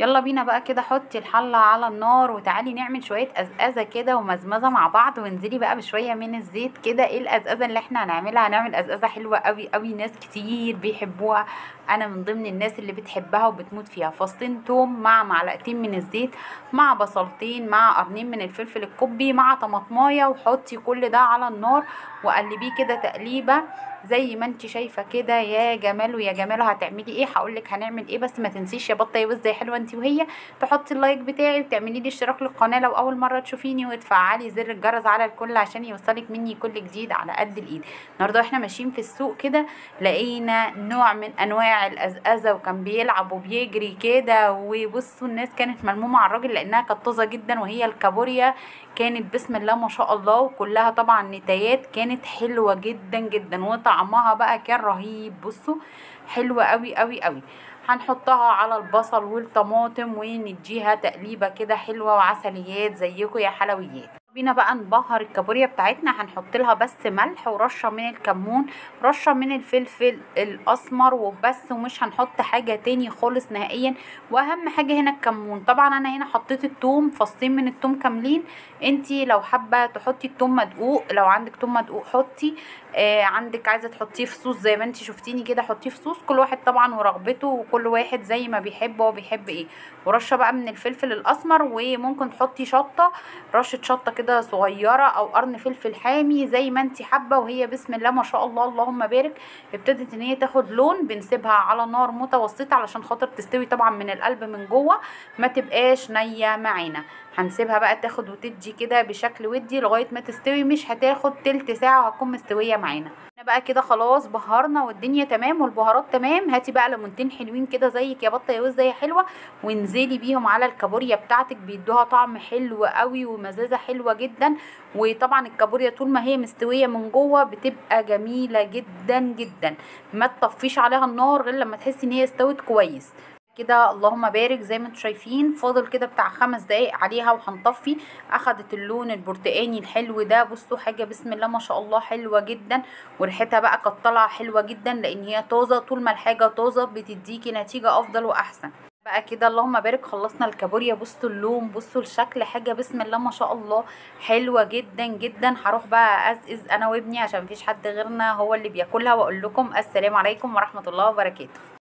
يلا بينا بقى كده، حطي الحلة على النار وتعالي نعمل شوية قزقزة كده ومزمزة مع بعض، وانزلي بقى بشوية من الزيت كده. ايه القزقزة اللي احنا هنعملها؟ هنعمل قزقزة حلوة قوي قوي، ناس كتير بيحبوها. انا من ضمن الناس اللي بتحبها وبتموت فيها. فصين توم مع معلقتين من الزيت، مع بصلتين، مع قرنين من الفلفل الكوبي، مع طماطمايه، وحطي كل ده على النار وقلبيه كده تقليبة زي ما انت شايفه كده. يا جمال ويا جماله. هتعملي ايه؟ هقولك هنعمل ايه، بس ما تنسيش يا بطه يا وزه يا حلوه انت وهي تحطي اللايك بتاعي، وتعملي لي اشتراك للقناه لو اول مره تشوفيني، وتفعلي زر الجرس على الكل عشان يوصلك مني كل جديد على قد الايد. النهارده احنا ماشيين في السوق كده، لقينا نوع من انواع القزقزه، وكان بيلعب وبيجري كده. وبصوا الناس كانت ملمومه على الراجل لانها كانت طازه جدا، وهي الكابوريا كانت بسم الله ما شاء الله، وكلها طبعا نتايات. كانت حلوه جدا جدا، وطعمها بقى كان رهيب. بصوا حلوه قوي قوي قوي. هنحطها على البصل والطماطم ونديها تقليبه كده حلوه، وعسليات زيكم يا حلويات. بينا بقى نبهر الكابوريا بتاعتنا. هنحط لها بس ملح ورشه من الكمون، رشه من الفلفل الاسمر وبس، ومش هنحط حاجه تاني خالص نهائيا. واهم حاجه هنا الكمون. طبعا انا هنا حطيت التوم، فصين من التوم كاملين. انتي لو حابه تحطي التوم مدقوق، لو عندك توم مدقوق حطي. عندك عايزه تحطيه في صوص زي ما انتي شفتيني كده، حطيه في صوص. كل واحد طبعا ورغبته، وكل واحد زي ما بيحب هو بيحب ايه. ورشه بقى من الفلفل الاسمر، وممكن تحطي شطه، رشه شطه كده صغيره، او قرن فلفل حامي زي ما انتي حابه. وهي بسم الله ما شاء الله اللهم بارك ابتدت ان هي تاخد لون. بنسيبها على نار متوسطه علشان خاطر تستوي طبعا من القلب من جوه، ما تبقاش نيه معانا. هنسيبها بقى تاخد وتدي كده بشكل ودي لغايه ما تستوي. مش هتاخد تلت ساعه وهتكون مستويه معانا. احنا بقى كده خلاص بهرنا والدنيا تمام والبهارات تمام. هاتي بقى ليمونتين حلوين كده زيك يا بطه يا وزه يا حلوه، وانزلي بيهم على الكابوريا بتاعتك، بيدوها طعم حلو قوي ومزازه حلوه جدا. وطبعا الكابوريا طول ما هي مستويه من جوه بتبقى جميله جدا جدا. ما تطفيش عليها النار غير لما تحسي ان هي استوت كويس كده. اللهم بارك. زي ما انتم شايفين فاضل كده بتاع 5 دقايق عليها وهنطفي. اخدت اللون البرتقاني الحلو ده. بصوا حاجه بسم الله ما شاء الله حلوه جدا. وريحتها بقى كانت طالعه حلوه جدا، لان هي طازه. طول ما الحاجه طازه بتديكي نتيجه افضل واحسن. بقى كده اللهم بارك خلصنا الكابوريا. بصوا اللون، بصوا الشكل، حاجه بسم الله ما شاء الله حلوه جدا جدا. هروح بقى ازقز انا وابني عشان مفيش حد غيرنا هو اللي بياكلها، واقول لكم السلام عليكم ورحمه الله وبركاته.